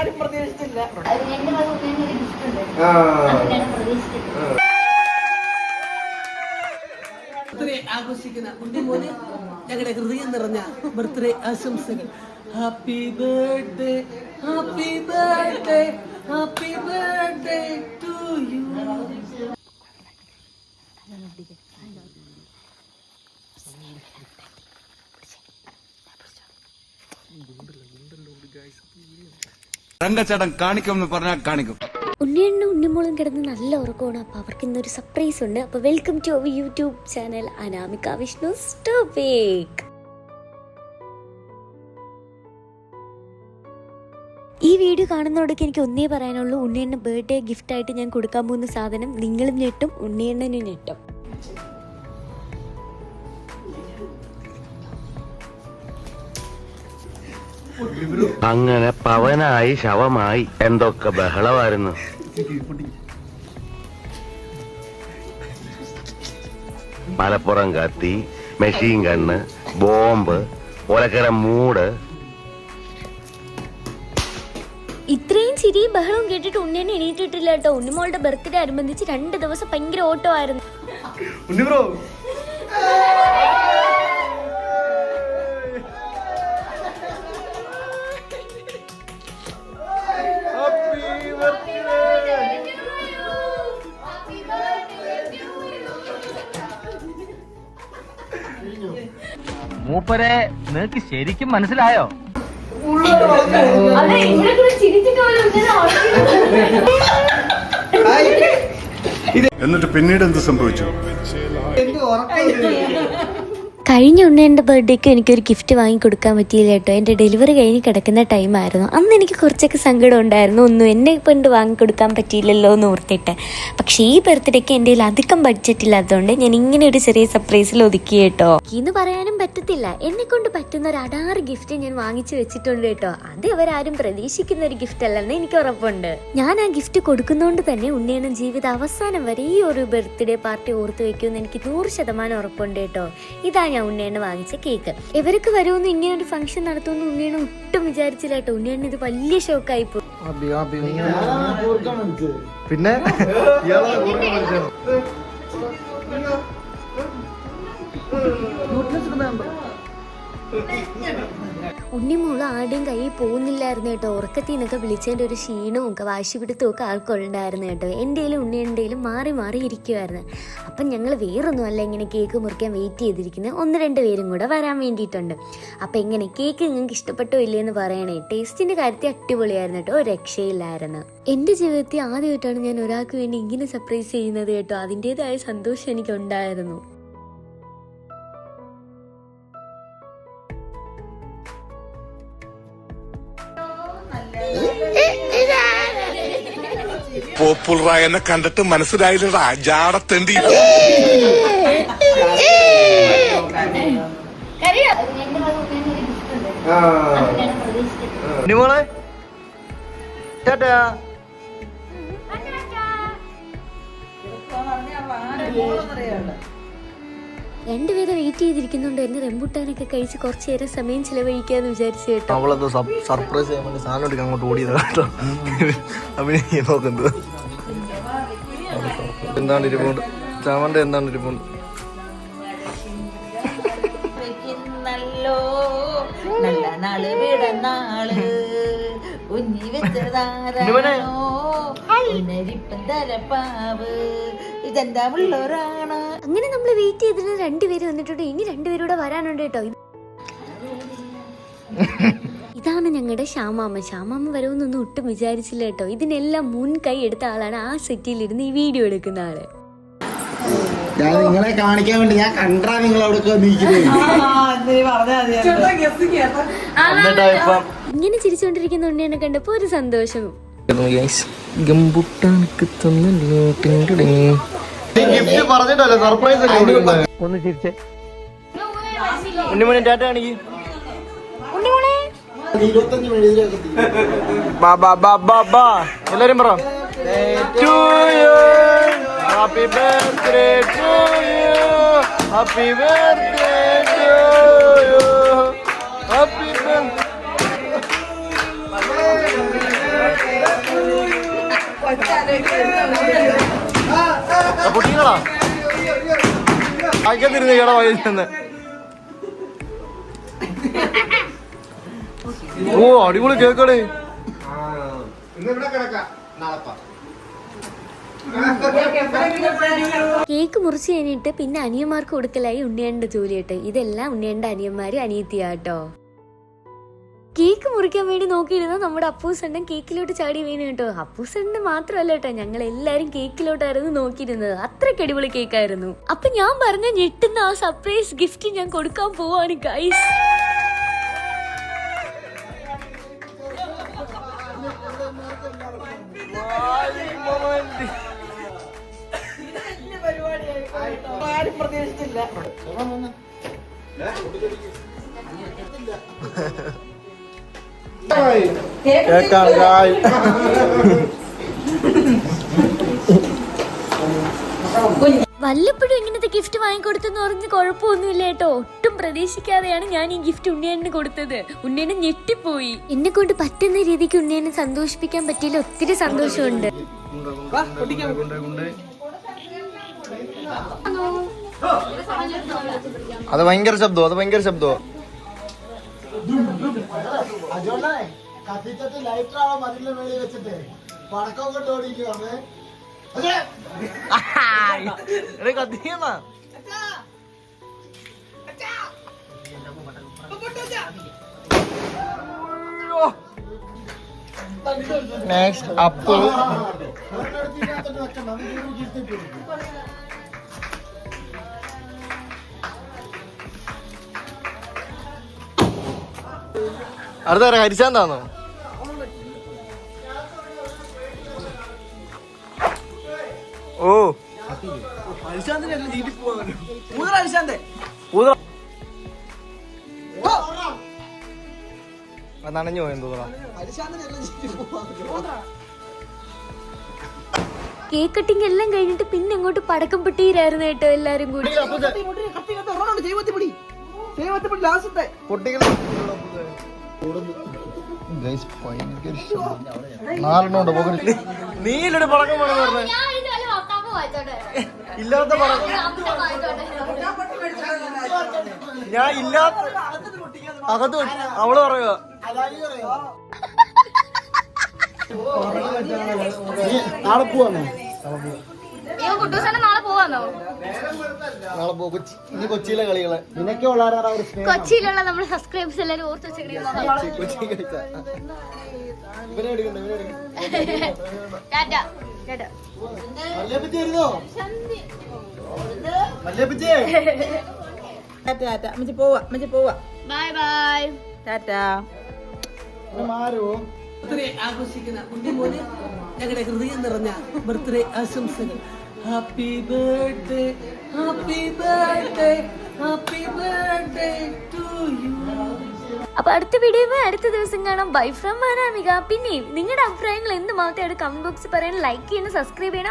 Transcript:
ആരും പ്രതീക്ഷിച്ചില്ല. ബർത്ത്ഡേ ആഘോഷിക്കുന്ന കുട്ടിമോന് ഞങ്ങളുടെ ഹൃദയം നിറഞ്ഞ ബർത്ത്ഡേ ആശംസകൾ. Happy birthday, happy birthday, happy birthday to you. രംഗച്ചേട്ടൻ കാണിക്കുമെന്ന് പറഞ്ഞാൽ കാണിക്കും. ഉണ്ണിയണ്ണും ഉണ്ണിമോളും കിടന്ന് നല്ല ഉറക്കമാണ്. അപ്പോൾ അവർക്ക് ഇന്നൊരു സർപ്രൈസ് ഉണ്ട്. അപ്പോൾ welcome to our YouTube channel Anamika Vishnu topic. ഈ വീഡിയോ കാണുന്നതോടൊക്കെ എനിക്ക് ഒന്നേ പറയാനുള്ളൂ, ഉണ്ണിയണ്ണ ബർത്ത്ഡേ ഗിഫ്റ്റായിട്ട് ഞാൻ കൊടുക്കാൻ പോകുന്ന സാധനം നിങ്ങളും ഞെട്ടും, ഉണ്ണിയണ്ണനും ഞെട്ടും. അങ്ങനെ പവനായി ശവമായി എന്തൊക്കെ ബഹളമായിരുന്നു. മലപ്പുറം കത്തി, മെഷീൻ ഗണ്ണ്, ബോംബ്, ഒലക്കര മൂട്. ഇത്രയും ചിരിയും ബഹളവും കേട്ടിട്ട് ഉണ്ണിയണ്ണ എണീറ്റിട്ടില്ല കേട്ടോ. ഉണ്ണിമോളുടെ ബർത്ത്ഡേ അനുബന്ധിച്ച് 2 ദിവസം ഭയങ്കര ഓട്ടമായിരുന്നു. മൂപ്പരെ നിനക്ക് ശരിക്കും മനസ്സിലായോ? എന്നിട്ട് പിന്നീട് എന്ത് സംഭവിച്ചു? കഴിഞ്ഞ ഉണ്ണേൻ്റെ ബർത്ത്ഡേക്ക് എനിക്കൊരു ഗിഫ്റ്റ് വാങ്ങിക്കൊടുക്കാൻ പറ്റിയില്ല കേട്ടോ. എൻ്റെ ഡെലിവറി കഴിഞ്ഞ് കിടക്കുന്ന ടൈമായിരുന്നു. അന്ന് എനിക്ക് കുറച്ചൊക്കെ സങ്കടം ഉണ്ടായിരുന്നു, ഒന്നും എന്നെ കൊണ്ട് വാങ്ങിക്കൊടുക്കാൻ പറ്റിയില്ലല്ലോ എന്ന് ഓർത്തിട്ട്. പക്ഷേ ഈ ബർത്ത്ഡേക്ക് എൻ്റെ കയ്യിൽ അധികം ബഡ്ജറ്റ് ഇല്ലാത്തതുകൊണ്ട് ഞാൻ ഇങ്ങനെ ഒരു ചെറിയ സർപ്രൈസിൽ ഒതുക്കി കേട്ടോ. എന്ന് പറയാനും പറ്റത്തില്ല, എന്നെ കൊണ്ട് പറ്റുന്ന ഒരു 6 ഗിഫ്റ്റ് ഞാൻ വാങ്ങിച്ചു വെച്ചിട്ടുണ്ട് കേട്ടോ. അത് അവരാരും പ്രതീക്ഷിക്കുന്ന ഒരു ഗിഫ്റ്റ് അല്ലെന്ന് എനിക്ക് ഉറപ്പുണ്ട്. ഞാൻ ആ ഗിഫ്റ്റ് കൊടുക്കുന്നതുകൊണ്ട് തന്നെ ഉണ്ണിയണ്ണൻ ജീവിത അവസാനം വരെ ഈ ഒരു ബർത്ത്ഡേ പാർട്ടി ഓർത്ത് വെക്കുമെന്ന് എനിക്ക് 100% ഉറപ്പുണ്ട് കേട്ടോ. ഇതാ ഞാൻ ഉണ്ണിയണ്ണ വാങ്ങിച്ച കേക്ക്. ഇവർക്ക് വരുമെന്ന് ഇങ്ങനെ ഒരു ഫംഗ്ഷൻ നടത്തുമെന്ന് ഉണ്ണിയണ്ണ ഒട്ടും വിചാരിച്ചില്ല കേട്ടോ. ഉണ്ണിയണ്ണ ഇത് വലിയ ഷോക്കായി പോയി. പിന്നെ ഉണ്ണിമോള് ആരുടെയും കയ്യിൽ പോകുന്നില്ലായിരുന്നു കേട്ടോ. ഉറക്കത്തിൽ നിന്നൊക്കെ വിളിച്ചതിൻ്റെ ഒരു ക്ഷീണവും വാശി പിടുത്തവും ഒക്കെ ആൾക്കുണ്ടായിരുന്നു കേട്ടോ. എൻ്റെയിലും ഉണ്ണിയൻ്റെയിലും മാറി മാറി ഇരിക്കുമായിരുന്നു. അപ്പം ഞങ്ങൾ വേറൊന്നും അല്ല ഇങ്ങനെ കേക്ക് മുറിക്കാൻ വെയിറ്റ് ചെയ്തിരിക്കുന്നത്. 1-2 പേരും കൂടെ വരാൻ വേണ്ടിയിട്ടുണ്ട്. അപ്പം എങ്ങനെ കേക്ക് നിങ്ങൾക്ക് ഇഷ്ടപ്പെട്ടോ ഇല്ലയെന്ന് പറയണേ. ടേസ്റ്റിൻ്റെ കാര്യത്തിൽ അടിപൊളിയായിരുന്നു കേട്ടോ, ഒരു രക്ഷയില്ലായിരുന്നു. എൻ്റെ ജീവിതത്തിൽ ആദ്യമായിട്ടാണ് ഞാൻ ഒരാൾക്ക് വേണ്ടി ഇങ്ങനെ സർപ്രൈസ് ചെയ്യുന്നത് കേട്ടോ. അതിൻ്റേതായ സന്തോഷം എനിക്കുണ്ടായിരുന്നു. പോപ്പുലറായെന്നെ കണ്ടിട്ട് മനസ്സിലായില്ലടാ ജാടത്തേണ്ടി. ഉണ്ണിമോളെ ചേട്ടാ, രണ്ടുപേരെ വെയിറ്റ് ചെയ്തിരിക്കുന്നുണ്ട്. എന്നെ റംബുട്ടാനൊക്കെ കഴിച്ച് കുറച്ചു നേരം സമയം ചെലവഴിക്കാന്ന് വിചാരിച്ചു കേട്ടോ. അവളെന്തോ സർപ്രൈസ് ചെയ്യാൻ വേണ്ടി സാധനം എടുക്കാൻ അങ്ങോട്ട് ഓടിയത് കേട്ടോ. അഭിനയം നോക്കുന്നത് എന്താണ് ഇരിപ്പുണ്ട്, ചാമന്റെ എന്താണ് ഇരിപ്പുണ്ട്. നല്ല നാള് വിടനാള് കുഞ്ഞി വെച്ചതാരോ തലപ്പാവ് ഇതെന്താ ഉള്ളവരാണ്. അങ്ങനെ നമ്മൾ വെയിറ്റ് ചെയ്തിട്ട് 2 പേര് വന്നിട്ടുണ്ട്. ഇനി 2 പേരൂടെ വരാനുണ്ട് കേട്ടോ. ഇതാണ് ഞങ്ങളുടെ ശ്യാമാമ്മ. ശ്യാമാമ്മ വരുമെന്നൊന്നും ഒട്ടും വിചാരിച്ചില്ല കേട്ടോ. ഇതിനെല്ലാം മുൻകൈ എടുത്ത ആളാണ് ആ സെറ്റിലിരുന്ന് ഈ വീഡിയോ എടുക്കുന്ന ആള്. ഞാൻ നിങ്ങളെ കാണിക്കാൻ വേണ്ടി ഞാൻ കണ്ടാ നിങ്ങൾ അവിടെ ഇങ്ങനെ ചിരിച്ചുകൊണ്ടിരിക്കുന്ന ഉണ്ണിയെ കണ്ടപ്പോ ഒരു സന്തോഷം. ഒന്ന് ചിരിച്ചേ. ഉണ്ണിമോനെ ടാറ്റ കാണിക്ക്. എല്ലാരും പറ. Happy birthday to you. Happy birthday to you. Happy birthday. പൊട്ടിങ്ങളാ അയക്കത്തിരുന്നേടാ വയസ്സെന്ന്. ഓ അടിപൊളി കേക്കടേ. കേക്ക് മുറിച്ച് കഴിഞ്ഞിട്ട് പിന്നെ അനിയന്മാർക്ക് കൊടുക്കലായി ഉണ്ണിയേണ്ട ജോലിയായിട്ട്. ഇതെല്ലാം ഉണ്ണിയേണ്ട അനിയന്മാരും അനിയത്തിയാട്ടോ. കേക്ക് മുറിക്കാൻ വേണ്ടി നോക്കിയിരുന്ന നമ്മുടെ അപ്പൂസണ്ണൻ കേക്കിലോട്ട് ചാടി വീണ് കേട്ടോ. അപ്പൂസണ്ണന് മാത്രമല്ല കേട്ടോ, ഞങ്ങൾ എല്ലാരും കേക്കിലോട്ടായിരുന്നു നോക്കിയിരുന്നത്. അത്രയ്ക്ക് അടിപൊളി കേക്കായിരുന്നു. അപ്പൊ ഞാൻ പറഞ്ഞ ഞെട്ടുന്ന ആ സർപ്രൈസ് ഗിഫ്റ്റ് ഞാൻ കൊടുക്കാൻ പോവാണ് ഗൈസ്. ആരും പ്രതീക്ഷിച്ചില്ല. കേക്കാണ് ഗായ്. വല്ലപ്പോഴും ഇങ്ങനത്തെ ഗിഫ്റ്റ് വാങ്ങിക്കൊടുത്തെന്ന് പറഞ്ഞ് കുഴപ്പമൊന്നുമില്ല കേട്ടോ. ഒട്ടും പ്രതീക്ഷിക്കാതെയാണ് ഞാൻ ഈ ഗിഫ്റ്റ് ഉണ്ണിയേണ്ണന് കൊടുത്തത്. ഉണ്ണിയേണ്ണൻ ഞെട്ടിപ്പോയി. എന്നെ കൊണ്ട് പറ്റുന്ന രീതിക്ക് ഉണ്ണിയേണ്ണനെ സന്തോഷിപ്പിക്കാൻ പറ്റിയില്ല. ഒത്തിരി സന്തോഷമുണ്ട്. അത് ഭയങ്കര ശബ്ദോ, അത് ഭയങ്കര ശബ്ദോ. കത്തിച്ചിട്ട് ലൈറ്ററാണോ മതിലിന്റെ മേളിൽ വെച്ചിട്ട് പടക്കം കൊണ്ട് ഓടിക്കുകയാണ്. കത്തിയെന്നാ നെക്സ്റ്റ് അപ്പു. അടുത്ത ഹരിശാന്താന്നോ? ഓ നനഞ്ഞു പോയെന്ന് തോന്നണം. കേക്ക് കട്ടിങ് എല്ലാം കഴിഞ്ഞിട്ട് പിന്നെ അങ്ങോട്ട് പടക്കം പൊട്ടിയിലായിരുന്നു കേട്ടോ എല്ലാരും കൂടി. നീലൊരു പടക്കം വേണം പറഞ്ഞേ. ഇല്ലാത്ത പടക്കം ഞാൻ ഇല്ലാത്ത അകത്ത് അവള് പറയുക. നാളെ പോവാന്നോ? നാളെ പോ. ഇനി കൊച്ചിയിലെ കളികളെ നിനക്ക് വളരെ കൊച്ചിയിലുള്ള നമ്മുടെ സബ്സ്ക്രൈബേഴ്സ് എല്ലാരും ഓർത്ത് കൊച്ചി കളിച്ച ഇവനെ എടുക്കണ്ട, ഇവനെ എടുക്കണ്ട. മല്ലിയപ്പച്ചി വരുന്നോ? മല്ലിയപ്പച്ചി പോവാ. Bye bye. ടാറ്റാ. മാറൂ. ബർത്ത്ഡേ ആഘോഷിക്കുന്ന കുഞ്ഞുമോന് ഞങ്ങളുടെ ഹൃദയം നിറഞ്ഞ ബർത്ത്ഡേ ആശംസകൾ. Happy birthday, happy birthday, happy birthday to you. അപ്പൊ അടുത്ത വീഡിയോ അടുത്ത ദിവസം കാണാം. Bye from Anamika. പിന്നെ നിങ്ങളുടെ അഭിപ്രായങ്ങൾ എന്ത് മാത്രമായിട്ട് കമന്റ് ബോക്സിൽ പറയാൻ, ലൈക്ക് ചെയ്യണം, സബ്സ്ക്രൈബ് ചെയ്യണം.